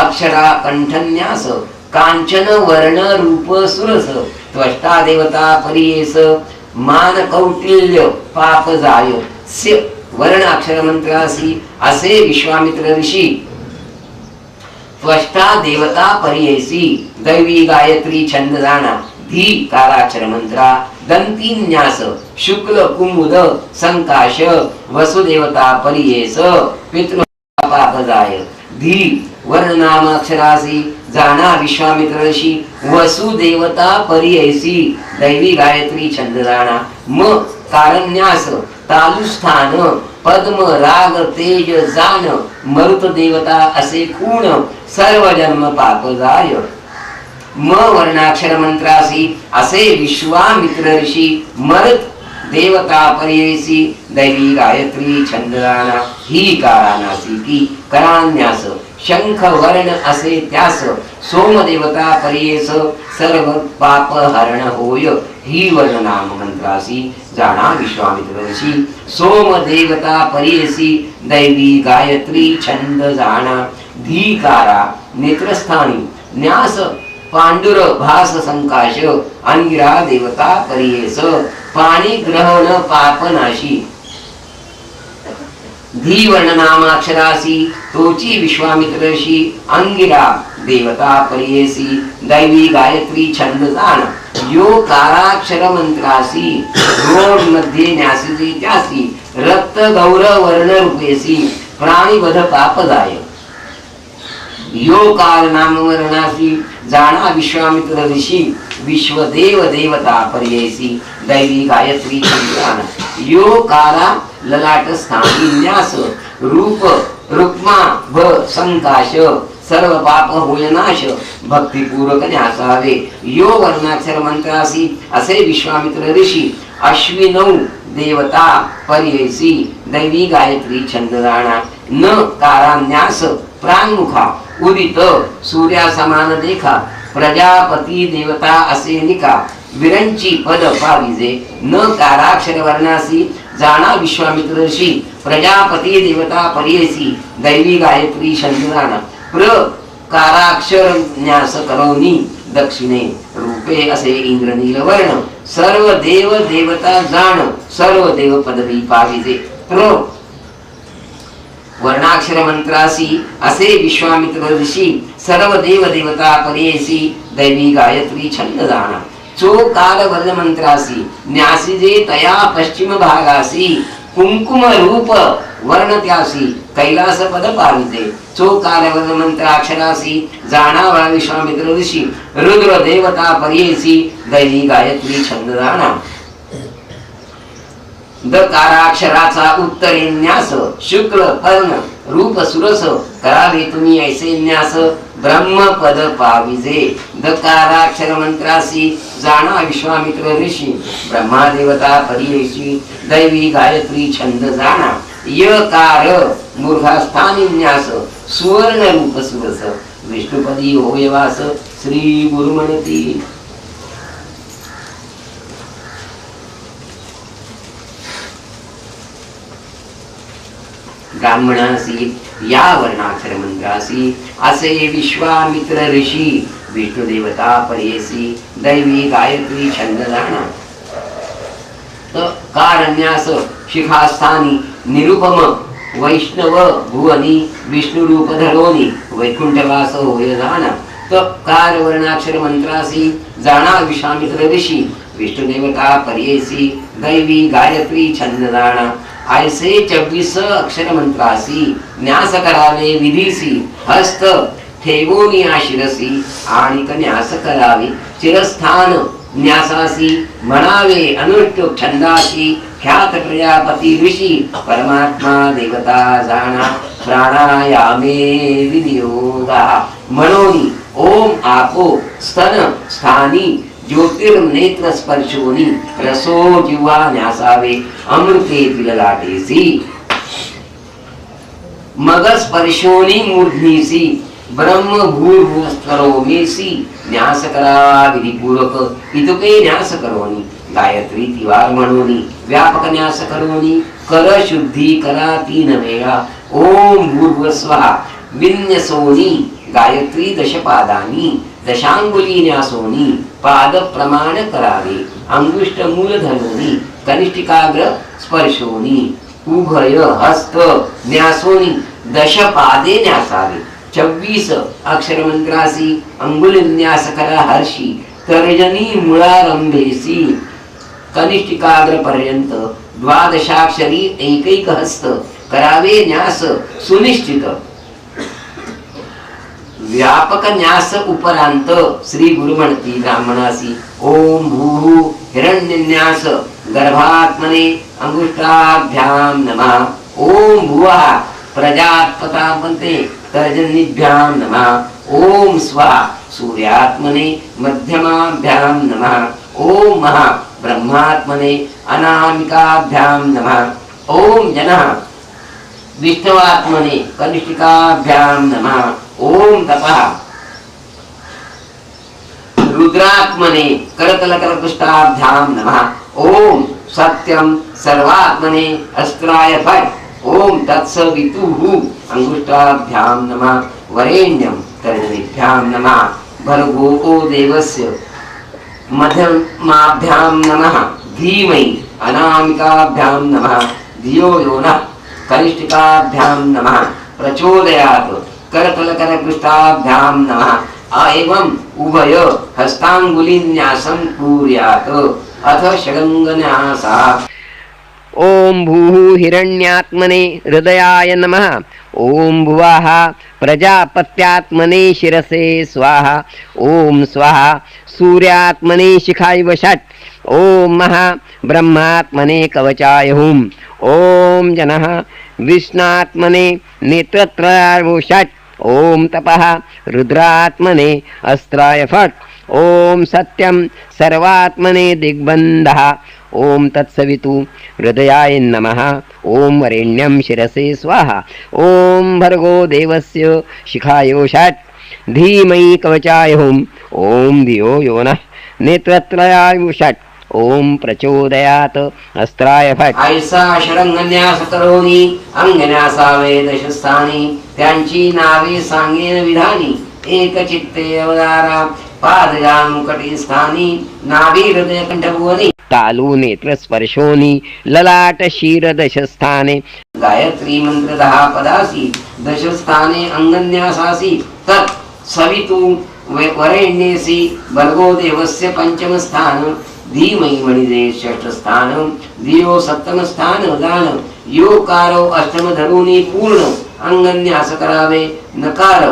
अक्षरा कंठन्यास कांचन वर्ण रूप सुरस त्वष्टा देवता परियेस मान कौटिल्य पाप जाय स्य वर्ण अक्षर मंत्रासी असे विश्वामित्र ऋषी त्वष्टा देवता परियेसी दैवी गायत्री छंद जाणा धी काराक्षर मंत्रा दंती न्यास शुक्ल कुमुद संकाश वसुदेवता परियेस पितृ पाप जाय धी वर्ण नाम अक्षरासी जाणा विश्वामित्र ऋषी वसुदेवता परियेसी दैवी गायत्री छंद जाणा म कारण्यास तालुस्थान पद्म राग तेज जान मरुत देवता असे खूण सर्व जन्म पाप जाय म वर्णाक्षर मंत्रासी असे विश्वामित्र ऋषी मरुत देवता परियेसी दैवी गायत्री छंदराणा ही कारानासी की करान्यास शंख वर्ण असे त्यास सोम देवता परियेस सर्व पाप हरण होय ही वर्ण नाम मंत्रासी जाणा विश्वामित्र ऋषी सोम देवता परियेसी दैवी गायत्री छंद जाणा धीकारा नेत्रस्थानी न्यास पांडुर भास संकाश अंगिरा देवता परियेस पाणी ग्रहण पापनाशी धी वर्ण नामाक्षरासी तोची विश्वामित्र ऋषी अंगिरा देवता परियेसी दैवी गायत्री छंद जाण यो काराक्षर मंत्रासी रोड मध्ये न्यासी त्यासी रक्त गौरव वर्ण रूपेसी प्राणीवध पाप जाय यो काल नाम वर्णासी जाणा विश्वामित्र ऋषी विश्वदेव देवता परियेसी दैवी गायत्री छंदान यो काला ललाट स्थानी न्यास रूप रुक्मा भ संकाश सर्व पाप होय नाश भक्तिपूर्वक न्यासावे यो वर्णाक्षर मंत्रासी असे विश्वामित्र ऋषी अश्विनौ देवता परियेसी दैवी गायत्री छंद जाणा न कारान्यास प्राणमुखा उदित सूर्या समान देखा प्रजापती देवता असे निका विरंची पद पाविजे न काराक्षर वर्णासी जाणा विश्वामित्र ऋषी प्रजापती देवता परियेसी दैवी गायत्री छंद जाणा प्र काराक्षर न्यास करोनी दक्षिणे रूपे असे इंद्रनील वर्ण सर्व देव देवता जाण सर्व देव पदवी पाविजे प्र वर्णाक्षर मंत्रासी असे विश्वामित्र ऋषी सर्व देव देवता परियेसी दैवी गायत्री छंद जाणा चो काल वर्ण मंत्रासी न्यासीजे तया पश्चिम भागासी कुंकुम रूप वर्ण त्यासी कैलास पद पाविजे चो काल वर्ण मंत्राक्षरासी जाणा विश्वामित्र ऋषी रुद्र देवता परियेसी दैवी गायत्री छंद जाणा दकाराक्षराचा उत्तरे न्यास शुक्ल पर्ण रूप सुरस करावे तुम्ही ऐसे न्यास ब्रह्मपद पाविजे दकाराक्षर मंत्रासी जाणा विश्वामित्र ऋषी ब्रह्मा देवता परियेसी दैवी गायत्री छंद जाणा यकार मूर्धास्थानी न्यास सुवर्ण रूप सुरस विष्णुपदी होयवास श्री गुरुमनती ब्राह्मणासी या वर्णाक्षर मंत्रासी असे विश्वामित्र ऋषी विष्णु देवता परियेसी दैवी गायत्री छंद जाणा कारण्यास शिखास्थानी निरुपम वैष्णव भुवनी विष्णु रूप धरोनी वैकुंठवास होय जाणा कार वर्णाक्षर मंत्रासी जाणा विश्वामित्र ऋषी विष्णु देवता परियेसी दैवी गायत्री छंद जाणा ऐसे 26 अक्षर मंत्रासी न्यास करावे विधीसी हस्त ठेवोनी आशिरसी आणि न्यास करावे चिरस्थान न्यासासी म्हणावे अनुष्टुप छंदासी ख्यात प्रजापती ऋषी परमात्मा देवता जाणा प्राणायामे विनियोगा म्हणून ओम आपो स्तन स्थानी ज्योतिर्नेत्र स्पर्शोनी रसो जिव्हा न्यासावे अमृते तिललाटेसी मग स्पर्शोनी मूर्ध्नीसी ब्रह्म भूर्भुवस्वरोमेसी न्यास करा विधिपूर्वक इतुके न्यास करोनी गायत्री तिवार म्हणोनी व्यापक न्यास करोनी कर शुद्धी करा 3 वेळा ओम भूर्भुवस्वः विन्यसोनी गायत्री दशपादानी दशांगुली न्यासोनी पाद प्रमाण करावे अंगुष्ट मूल धरोनी कनिष्ठिकाग्र स्पर्शोनी उभय हस्त न्यासोनी दशपादे न्यासावे 26 अक्षर मंत्रासी अंगुल न्यास करा हर्षी तर्जनी मुळारंभेसी कनिष्ठिकाग्र पर्यंत द्वादशाक्षरी एकैक हस्त करावे न्यास सुनिश्चित व्यापक न्यास उपरांत श्री गुरु म्हणती ब्राह्मणासी ओम भू हिरण्यन्यास गर्भात्मने अंगुष्ठाभ्याम नमः ओम भुवः प्रजापतापते तर्जनीभ्याम नमः ओम स्वाहा सूर्यात्मने मध्यमाभ्याम नमः ओम महा ब्रह्मात्मने अनामिकाभ्याम नमः ओम जनः विष्णवात्मने कनिष्ठिकाभ्याम नमः ओम तपः रुद्रात्मने करतलकरकुष्ठाभ्याम नमः ओम सत्यम सर्वात्मने अस्त्राय फट् ओम तत्सवितुः अंगुष्ठाभ्याम नमः वरेण्यं तर्जनीभ्याम नमः भर्गो देवस्य मध्यमाभ्याम नमः धीमहि अनामिकाभ्याम नमः धियो यो नः कनिष्ठिकाभ्याम नमः प्रचोदयात् करतलकरकुष्ठाभ्याम नमः एवं उभय हस्तांगुलिन्यासं कुर्यात् अथ षडंगन्यासः ओम भूः हिरण्यात्मने हृदयाय नमः ओम भुवः प्रजापत्यात्मने शिरसे स्वाहा ओम स्वाहा सूर्यात्मने शिखाय वषट् ओम महा ब्रह्मात्मने कवचाय हुम ओम जनः विष्णात्मने नेत्रत्रयाय वषट् ओम तपः रुद्रात्मने अस्त्राय फट् ओम सत्यं सर्वात्मने दिग्बन्धः ओम तत्सवितु हृदयाय नमः ओम वरेण्यं शिरसे स्वाहा ओम भर्गो देवस्य शिखायो षट् धीमहि कवचाय हुम ओम धियो यो नः नेत्रत्रयाय षट् ओम प्रचोदयात् अस्त्राय फट् ऐसा षडंगन्यास करोनी अंगन्यासावे दशस्थानी त्यांची नावे सांगेन विधानी एक चित्ते अवतारा पादजानुकटी स्थानी नाभी हृदय कंठभुवनी तालू नेत्र स्पर्शोनी ललाट शीर दशस्थाने गायत्री मंत्र 10 पदासी दशस्थाने अंगन्यासासी तत् सवितु वरेण्येसी भर्गो देवस्य पंचम स्थान धीमहि मणिदेव षष्ठ स्थान धियो सप्तम स्थान दान योकारो अष्टम धरुनी पूर्ण अंगन्यास करावे नकार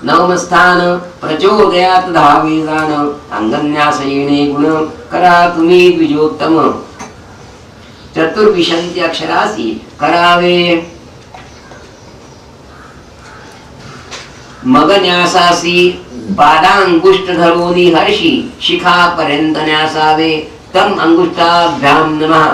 नवम स्थान प्रचोदयात 10वे दान अंगन्यास येणे गुण करा तुम्ही द्विजोत्तम चतुर्विंशती अक्षरासी करावे मगन्यासासी पादांगुष्ठ धरोनी हर्षी शिखा पर्यंत न्यासावे तम अंगुष्ठाभ्याम नमः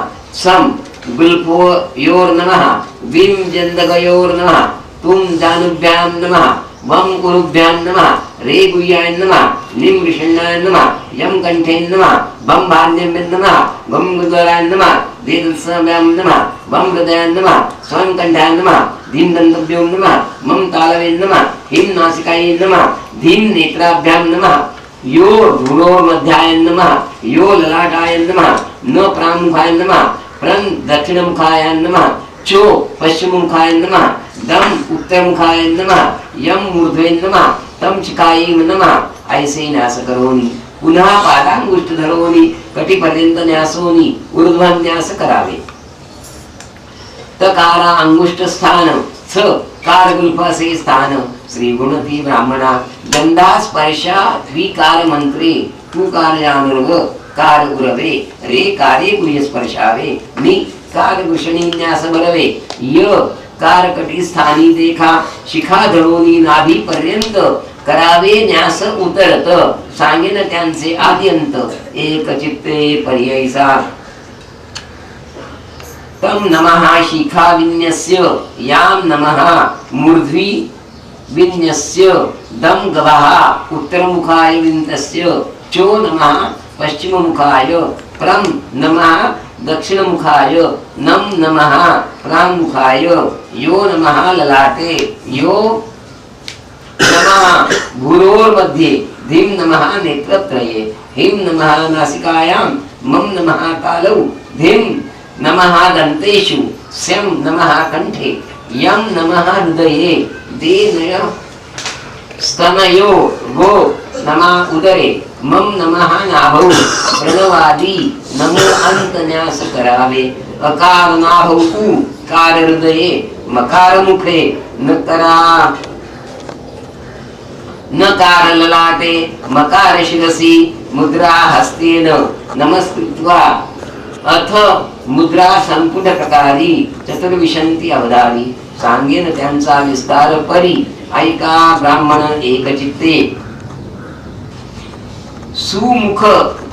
सम गुल्फोयोर नमः विम जंदगयोर नमः तुम जानुभ्याम नमः वम गुरुभ्याम नमः रे गुह्याय नमः निम ऋषण्णाय नमः यम कंठे नमः वम भान्यम नमः वम गुदराय नमः दीर्घसभ्याम नमः वम हृदयाय नमः स्वयं कंठाय नमः धीम दंतभ्यो नमः मम तालवे नमः हिम नासिकाय नमः धीम नेत्राभ्याम नमः यो धूलोर मध्याय नमः यो ललाटाय नमः न प्रामुखाय नमः प्रं दक्षिणमुखाय नमः चो पश्चिममुखाय नमः दम उत्तरमुखाय नमः यम ऊर्ध्वे नमः तम चिकाय नमः ऐसे न्यास करोनी पुनः पादांगुष्ठ धरोनी कटिपर्यंत न्यासोनी ऊर्ध्वन्यास करावे तकारा अंगुष्ठ स्थान स कारगुल्फसे स्थान श्री गुणती ब्राह्मणा गंधा स्पर्शा द्विकार मंत्रे तू कार्यानुर्ग कार उरवे रे कार्ये गुह्य स्पर्शावे नि कार भूषणी न्यास भरवे य कार कटी स्थानी देखा शिखा धरोनी नाभी पर्यंत करावे न्यास उतरत सांगेन त्यांचे आद्यंत एक चित्ते पर्ययसा तम नमः शिखा विन्यस्य याम नमः मूर्ध्वी विन्यस्य दम गवाह उत्तरमुखाय विन्तस्य चो नमः पश्चिममुखाय प्रम नमः दक्षिणमुखाय नम नमः प्राङ्मुखाय यो नमः ललाटे यो नमः भूरोर्मध्ये धीं नमः नेत्रत्रये ह्रीं नमः नासिकायां मम नमः तालौ धीं नमः दन्तेषु स्यं नमः कंठे यं नमः हृदये देनय स्तनयो गो नमः उदरे मम नमः नाभौ प्रणवादी नमो अंतन्यास करावे अकार नाभौ उ कार हृदये मकार मुखे नकरा नकार ललाटे मकार शिरसी मुद्रा हस्तेन नमस्कृत्वा अथ मुद्रा संपुट प्रकारी चतुर्विशंती अवधारी सांगेन त्यांचा विस्तार परी ऐका ब्राह्मण एकचित्ते सुमुख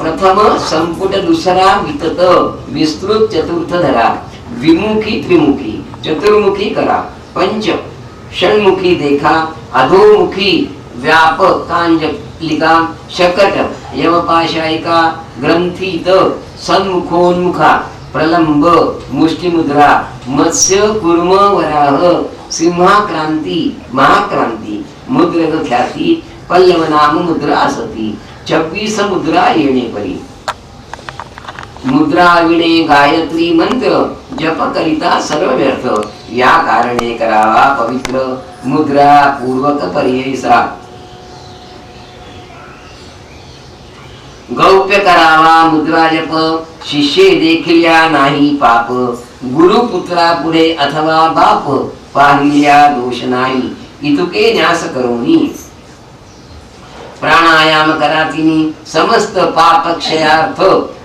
प्रथम संपुट दुसरा वितत विस्तृत चतुर्थ धरा विमुखी त्रिमुखी चतुर्मुखी करा पंच षण्मुखी देखा अधोमुखी व्यापक कांजलिका शकट यवपाशायिका ग्रंथीत सन्मुखोन्मुखा प्रलंब मुष्टिमुद्रा मत्स्य कुर्म वराह सिंहाक्रांती महाक्रांती मुद्रक ख्याती पल्लव नाम मुद्रा असती 26 मुद्रा येणे परी मुद्रा विणे गायत्री मंत्र जप करिता सर्व व्यर्थ या कारणे करावा पवित्र मुद्रा पूर्वक पर्ययसा गौप्य करावा मुद्रा जप शिष्य देखिल्या नाही पाप गुरुपुत्रा पुढे अथवा बाप पाहिल्या दोष नाही इतुके न्यास करोनी प्राणायाम करातिनी समस्त पाप क्षयार्थ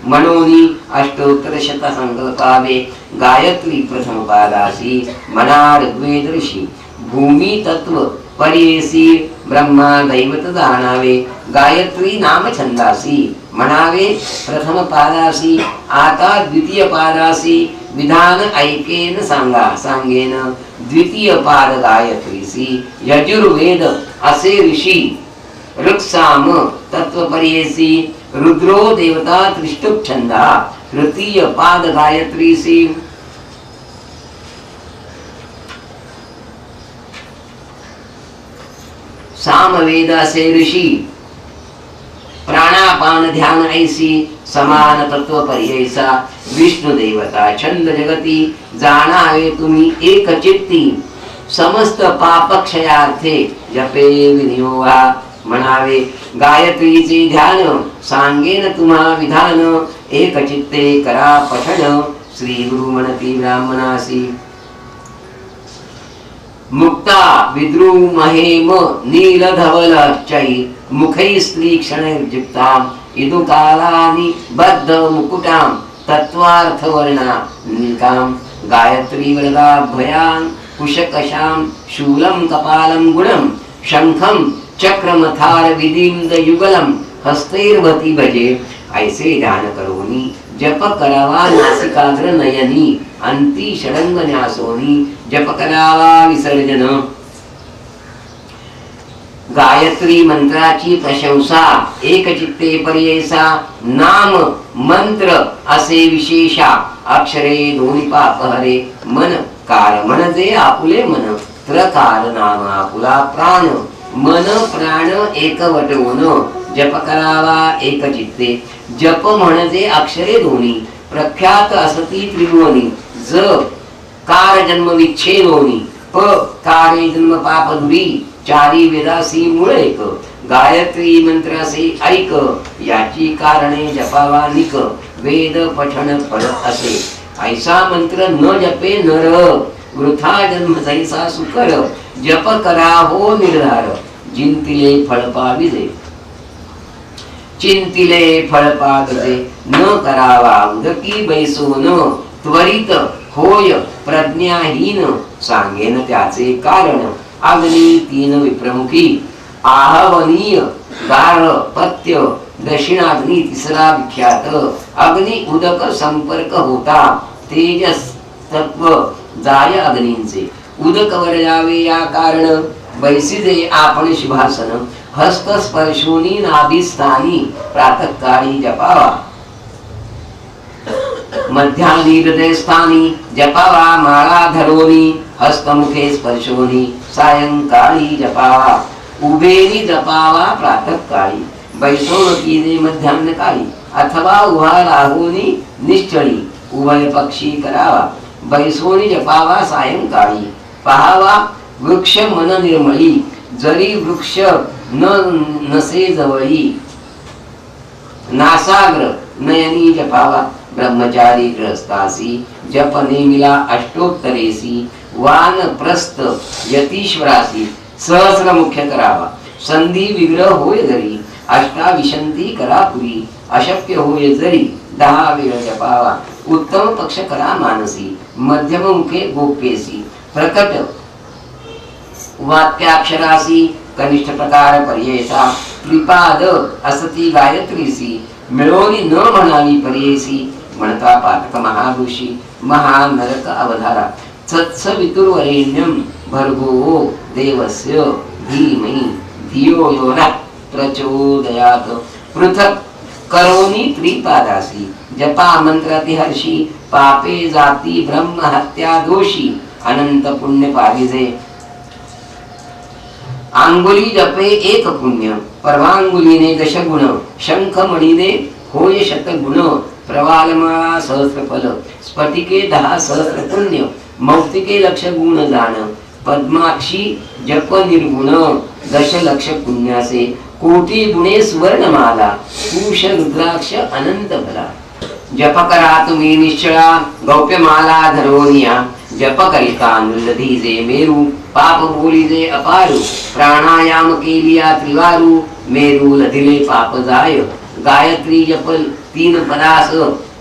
मनोनी अष्टोत्तर शत संकल्पावे गायत्री प्रथम पादासी मना ऋग्वेद ऋषी भूमी तत्व पर्येसी ब्रह्मा दैवत जाणावे गायत्री नाम छंदासी म्हणावे प्रथम पादासी आता द्वितीय पादासी विधान ऐकेन सांगा सांगेन द्वितीय पाद गायत्रीसी यजुर्वेद असे ऋषी ऋक्साम तत्वपर्येसी रुद्रो देवता त्रिष्टुप छंदा तृतीय पाद गायत्रीसी सामवेद असे ऋषी प्राणापान ध्यान ऐसी समान तत्व पर्ययसा विष्णु देवता छंद जगती जाणावे तुम्ही एक चित्ती समस्त पाप क्षयार्थे जपे विनियोगा म्हणावे गायत्रीचे ध्यान सांगेन तुम्हा विधान एक चित्ते करा पठण श्री गुरु म्हणती ब्राह्मणासी मुक्ता विद्रू महेम नीलधवल चै मुखै स्त्री क्षणयुक्ताम इदुकालानि बद्ध मुकुटाम तत्वार्थ वर्णा निकाम गायत्री वरदाभयां कुशकशां शूलं कपालं गुणं शंखं चक्रमथार विदींद युगलम हस्तैर्वती भजे ऐसे ध्यान करोनी जप करावा नासिकाग्र नयनी अंती षडंग न्यासोनी जप करावा विसर्जन गायत्री मंत्राची प्रशंसा एक चित्ते पर्ययसा नाम मंत्र असे विशेषा अक्षरे दोन्ही पाप हरे मन कार म्हणजे आपुले मन त्रकार नाम आपुला प्राण मन प्राण एकवटवून जप करावा एक चित्ते जप म्हणजे अक्षरे दोन्ही प्रख्यात असती त्रिभुवनी ज कार जन्म विच्छेदोनी प कारे जन्म पाप धुरी चारी वेदासी मूळ एक गायत्री मंत्रासी ऐक याची कारणे जपावा निक वेद पठण फळ असे ऐसा मंत्र न जपे नर वृथा जन्म जैसा सुकर जप करा हो निर्धार जिंतिले फळ पाविजे चिंतिले फळ पाविजे न करावा उदकी बैसोन त्वरित होय प्रज्ञाहीन सांगेन त्याचे कारण अग्नी तीन विप्रमुखी आहवनीय गार पत्य दक्षिणाग्नी तिसरा विख्यात अग्नि उदक संपर्क होता तेजस तत्व जाय अग्नींचे उदक वर जावे या कारण बैसिजे आपण शुभासन हस्त स्पर्शोनी नाभिस्थानी प्रातःकाळी जपावा मध्यानी हृदयस्थानी जपावा माळा धरोनी हस्तमुखे स्पर्शोनी सायंकाळी जपावा उभेनी जपावा प्रातःकाळी बैसोणकीने मध्यान्ह काळी अथवा उभा राहुनी निश्चळी उभय पक्षी करावा बैसोनी जपावा सायंकाळी पहावा वृक्ष मन निर्मळी जरी वृक्ष नसे जवळी नासाग्र नयनी जपावा ब्रह्मचारी ग्रस्तासी जप नेमिला अष्टोत्तरेसी वानप्रस्थ यतीश्वरासी सहस्र मुख्य करावा संधी विग्रह होय जरी अष्टाविशंती करापुरी अशक्य होय जरी 10 वेळ जपावा उत्तम पक्ष करा मानसी मध्यम मुखे गोप्येसी प्रकट वाक्याक्षरासी कनिष्ठ प्रकार पर्ययसा त्रिपाद असती गायत्रीसी मिळवणी न म्हणावी पर्ययसी म्हणता पाठक महाऋषी महानरक अवधारा सत्सवितुर्वरेण्यं भर्गो देवस्य धीमहि धियो यो नः प्रचोदयात् पृथक् करोनी त्रिपादासी जपा मंत्राति हर्षी पापे जाती ब्रह्म हत्या दोषी अनंत पुण्य पाविजे अंगुली जपे एक पुण्य परवांगुलीने दशगुण शंख मणीने होय शतगुण प्रवालमाळा सहस्र फल स्फटिके 10 सहस्र पुण्य मौक्तिके लक्ष गुण जाण पद्माक्षी जप निर्गुण 10 लक्ष पुण्यासे कोटी गुणे सुवर्णमाला कुश रुद्राक्ष अनंत फला जप करा तुम्ही निश्चळा गौप्यमाला धरोनिया जप करिता नुलधीजे मेरू पाप बोलीजे अपारू प्राणायाम केलिया त्रिवारू मेरू लधिले पाप जाय गायत्री जपल 3 पदास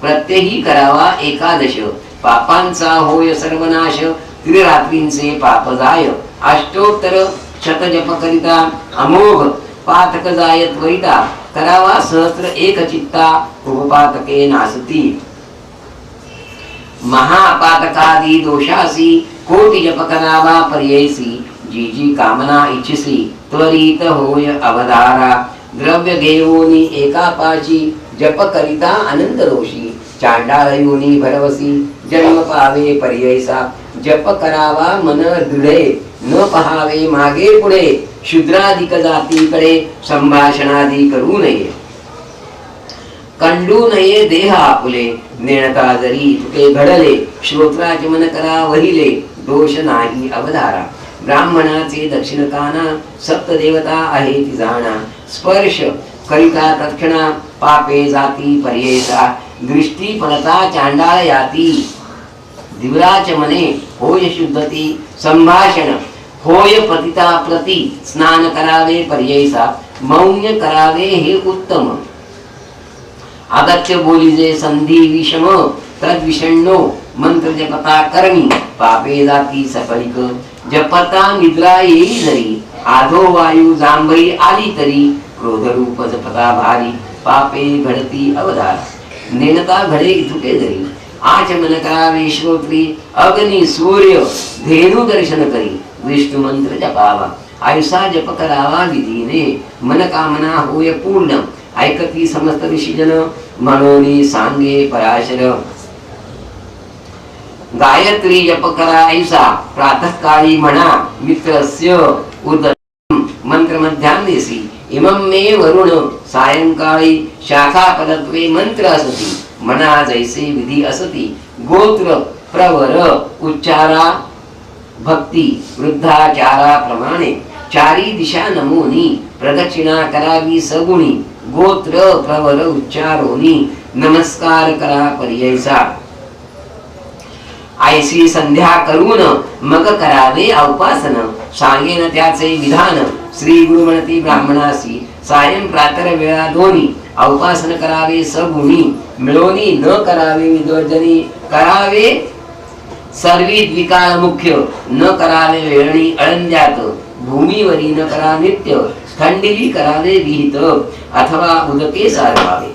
प्रत्यही करावा 11 पापांचा होय सर्वनाश त्रिरात्रींचे पाप जाय अष्टोत्तर शत जप करिता अमोघ पातक जाय त्वरिता करावा सहस्र एक चित्ता उपपातके नासती महापातकादी दोषासी कोटि जप करावा पर्ययसी जी जी कामना इच्छसी त्वरित होय अवधारा द्रव्य घेऊनी एका पाची जप करिता अनंत दोषी चांडाळयोनी भरवसी जन्म पावे पर्ययसा जप करावा मन दृढे न पहावे मागे पुढे शूद्राधिक जातीकडे संभाषणादी करू नये कंडू नये देह आपुले नेणता जरी तुके घडले श्रोत्राचे मन करा वहिले दोष नाही अवधारा ब्राह्मणाचे दक्षिण काना सप्त देवता आहे ती जाणा स्पर्श करिता तत्क्षणा पापे जाती पर्ययसा दृष्टी पडता चांडाळ याती दिवराच मने होय शुद्धती संभाषण होय पतिता प्रती स्नान करावे पर्ययसा मौन्य करावे हे उत्तम आगत्य बोलीजे संधी विषम तद्विषण्णो मंत्र जपता कर्मी पापे जाती सफलिक जपता निद्रा येई जरी आधो वायू जांभई आली तरी क्रोध रूप जपता भारी पापे घडती अवधार नेनता घडे इथुके जरी आचमन करावे श्रोत्री अग्नि सूर्य धेनु दर्शन करी विष्णु मंत्र जपावा आयुषा जप करावा विधीने मनकामना होय पूर्ण ऐकती समस्त ऋषीजन म्हणून सांगे पराशर गायत्री जप करा आयुषा प्रातःकाळी म्हणा मित्रस्य उदरम मंत्र मध्यान्नेसी इमं मे वरुण सायंकाळी शाखा पदत्वे मंत्र असती मना जैसे विधी असती गोत्र प्रवर उच्चारा भक्ती वृद्धाचारा प्रमाणे चारी दिशा नमोनी प्रदक्षिणा करावी सगुणी गोत्र प्रवर उच्चारोनी नमस्कार करा पर्ययसा ऐसी संध्या करून मग करावे औपासन सांगेन त्याचे विधान श्री गुरु म्हणती ब्राह्मणासी सायं प्रातर वेळा दोन्ही औपासन करावे सगुणी मिळवणी न करावे विद्वर्जनी करावे सर्वी द्विकाल मुख्य न करावे वेळणी अळंद्यात भूमीवरी न करा नित्य थंडिली करावे विहित अथवा उदके सारवावे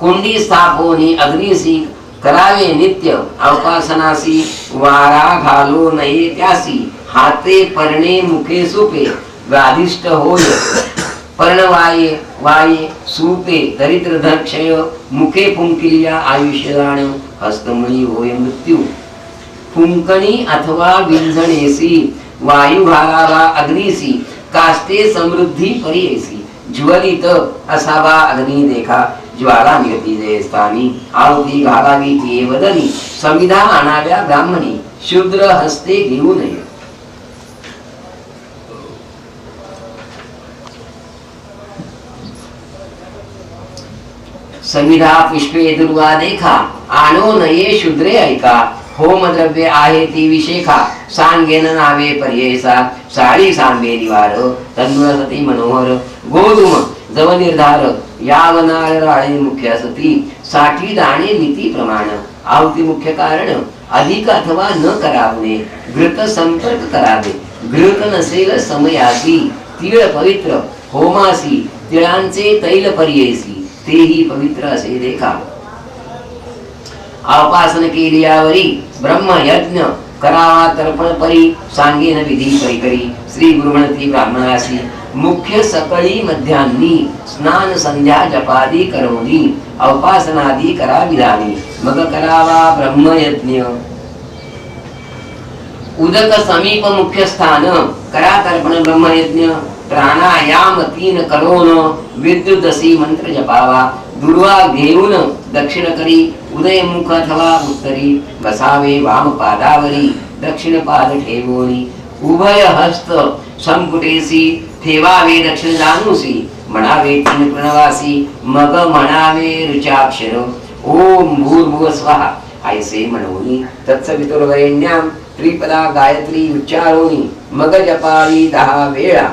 कुंडी स्थापोनी अग्निसी करावे नित्य औपासनासी वारा घालो नये त्यासी हाते परणे मुखे सुपे व्याधिष्ट होय पर्णवाये वाये सुपे दरिद्र धनक्षय मुखे फुंकिलिया आयुष्यदान हस्तमणी होय मृत्यू फुंकणी अथवा विंझणेसी वायू घालावा अग्नीसी कास्ते समृद्धी परियेसी ज्वलित असावा अग्नी देखा ज्वाला निगती जे स्थानी आहुती घालावी ती वदनी समिधा आणाव्या ब्राह्मणी शूद्र हस्ते घेऊ नये समिधा पुष्पे दुर्वा देखा आणो नये शूद्रे ऐका होम द्रव्य आहे ती विशेखा सांगेन नावे पर्ययसा साडी सांबे निवार तन्वसती मनोहर गोधूम जव निर्धार यावनाळ राळे मुख्य सती साठी दाणे नीती प्रमाण आहुती मुख्य कारण अधिक अथवा न करावणे घृत संपर्क करावे घृत नसेल समयासी तीळ पवित्र होमासी तिळांचे तैल पर्ययसी तेही पवित्र असे देखा आपासन केल्यावरी ब्रह्म यज्ञ करावा तर्पण परी सांगेन विधी परिकरी श्री गुरुमणती ब्राह्मणासी मुख्य सकळी मध्यान्नी स्नान संध्या जपादी करवणी अवपासनादी करा विधानी मग करावा ब्रह्मयज्ञ उदक समीप मुख्य स्थान करा तर्पण ब्रह्मयज्ञ प्राणायाम 3 करोन विद्युदसी मंत्र जपावा दुर्वा घेऊन दक्षिण करी उदय मुख अथवा उत्तरी बसावे वाम पादावरी दक्षिण पाद ठेवोनी उभय हस्त संपुटेसी ठेवावे दक्षिण जानुसी म्हणावे 3 प्रणवासी मग म्हणावे ऋचाक्षर ओम भूर्भुव स्वाहा ऐसे म्हणोनी तत्सवितुर्वरेण्याम त्रिपदा गायत्री उच्चारोनी मग जपावी 10 वेळा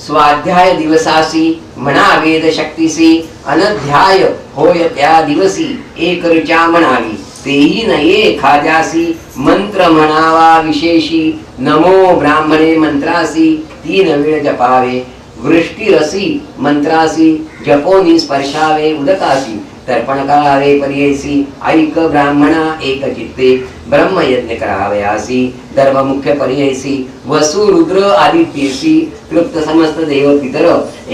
स्वाध्याय दिवसासी म्हणा वेद शक्तीसी अनध्याय होय त्या दिवसी एक ऋचा म्हणावी तेही नये खाद्यासी मंत्र म्हणावा विशेषी नमो ब्राह्मणे मंत्रासी 3 वेळ जपावे वृष्टी रसी मंत्रासी जपोनी स्पर्शावे उदकासी तर्पण करावे पर्ययसी ऐक ब्राह्मणा एक चित्ते ब्रह्मयज्ञ करावयासी धर्म मुख्य पर्ययसी वसु रुद्र आदित्यसी तृप्त समस्त देव पितर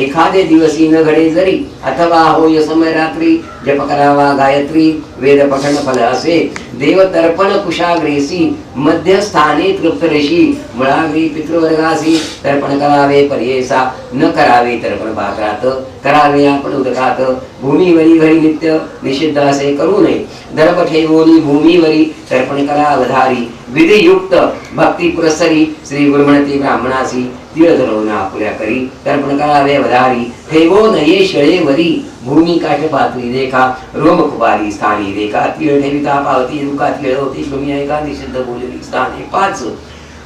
एखादे दिवसी न घडे जरी अथवा होय समय रात्री जप करावा गायत्री वेद पठण फल असे देव तर्पण कुशाग्रेसी मध्यस्थाने तृप्त ऋषी मुळाग्री पितृवर्गासी तर्पण करावे पर्ययसा न करावे तर्पण पात्रात करावे आपण उदकात भूमीवरी घरी नित्य निषिद्ध असे करू नये दर्भ ठेवोनी भूमीवरी तर्पण करा अवधारी विधियुक्त भक्ती पुरस्सरी श्री गुरुमणती ब्राह्मणासी तीळ धरवून आपुल्या करी तर्पण करावे अवधारी ठेवो नये शळेवरी भूमी काठ पात्री रेखा रोम कुबारी स्थानी रेखा तीळ ठेविता पावती दुका तीळ होती भूमी ऐका निषिद्ध बोलली स्थाने 5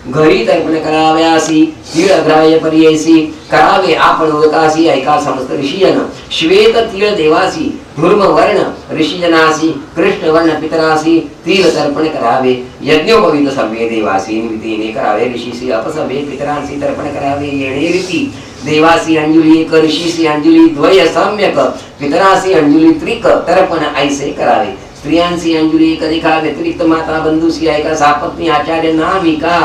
घरी तर्पण कराव्यासी तीळ अग्राह्य पर्ययसी करावे आपण उदकासी ऐका समस्त ऋषीजन श्वेत तीळ देवासी धूर्म वर्ण ऋषीजनासी कृष्ण वर्ण पितरासी तीळ तर्पण करावे यज्ञोपवीत सभ्य देवासी विधीने करावे ऋषीसी अपसभ्य पितरांसी तर्पण करावे येणे रीती देवासी अंजुली एक ऋषीसी अंजुली द्वय सम्यक पितरासी अंजुली त्रिक तर्पण ऐसे करावे स्त्रियांसी अंजुली एक देखा व्यतिरिक्त माता बंधुसी ऐका सापत्नी आचार्य नामिका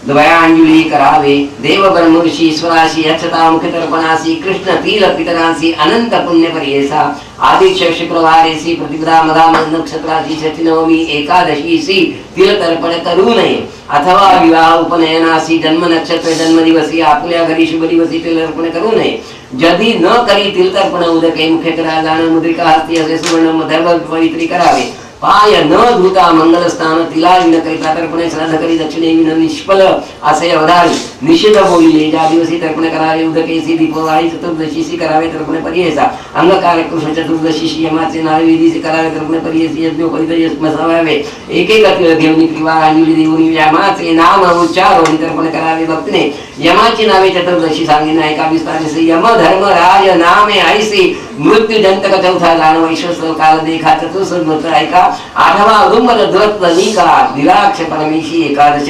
द्वयांजुली करावे देव ब्रह्म ऋषी ईश्वराशी अक्षता मुख्य तर्पणासी कृष्ण तील पितरांसी अनंत पुण्य पर्ययसा आदिक्ष शुक्रवारेसी प्रतिपदा मघा नक्षत्राची षष्ठी नवमी एकादशीसी तीळ तर्पण करू नये अथवा विवाह उपनयनासी जन्म नक्षत्र जन्म दिवसी आपल्या घरी शुभ दिवसी तीळ तर्पण करू नये जदी न करी तीळ तर्पण उदके मुख्य करा दान मुद्रिका हस्ती असे सुवर्ण धर्म पवित्री करावे पाय न धुता मंगल स्नान तिला विन करिता तर्पणे श्राद्ध करी दक्षिणे विन निष्फल असे अवधारी निषिद्ध बोलिले ज्या दिवशी तर्पण करावे उदकेसी दीपवाळी चतुर्दशीसी करावे तर्पण पर्ययसा अंगकार कृष्ण चतुर्दशीशी यमाचे नावे विधीसी करावे तर्पण पर्ययसी यज्ञोपवीत यस्मसावे एक एक तीळ घेऊन त्रिवार अंजुली देऊन यमाचे नाम उच्चारोनी तर्पण करावे भक्तीने यमाची नावे चतुर्दशी सांगिन ऐका विस्तारिसे यम धर्म राज नामे ऐसी मृत्यू जंतक चौथा जाणव ईश्वर काल देखा चतुर्थ ऐका 8वा उदुंबर ध्वत निका दिलाक्ष परमेशी एकादश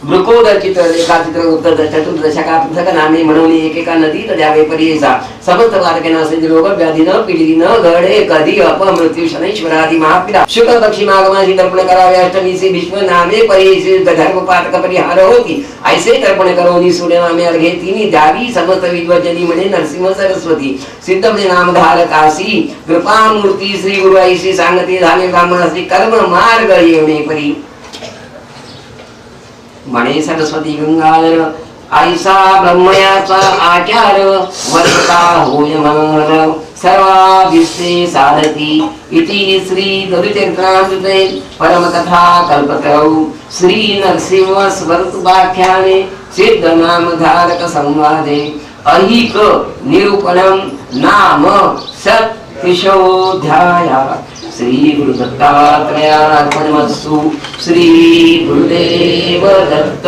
मृकोदचित रेखाचित्र उत्तर चतुर्दशका पृथक नामे म्हणून एकेका नदीत द्यावे पर्ययसा समस्त वारकेना असे रोग व्याधी न पीडिती न घडे कधी अपमृत्यू शनैश्वरादी महापीडा शुक्ल पक्षी मागमासी तर्पण करावे अष्टमीसी विश्व नामे पर्ययसी धर्म पातक परिहार होती ऐसे तर्पण करोनी सूर्य नामे अर्घे तिनी द्यावी समस्त विद्वजनी म्हणे नरसिंह सरस्वती सिद्ध म्हणे नामधारकासी कृपा मूर्ती श्री गुरु ऐशी सांगते झाले ब्राह्मणासी कर्म मार्ग येणे परी म्हणे सरस्वती गंगाधर ऐसा ब्रह्मयाचा आचार वर्षता होय मंगल सर्वाभिष्टे साधती इति श्री गुरुचरित्रामृते परमकथा कल्पतरौ श्री नरसिंह स्मृतवाख्याने सिद्ध नामधारक संवादे अहिक निरूपणम नाम सत्तिशोऽध्यायः श्री गुरु दत्तात्रेयार्पणमस्तु श्री गुरुदेव दत्त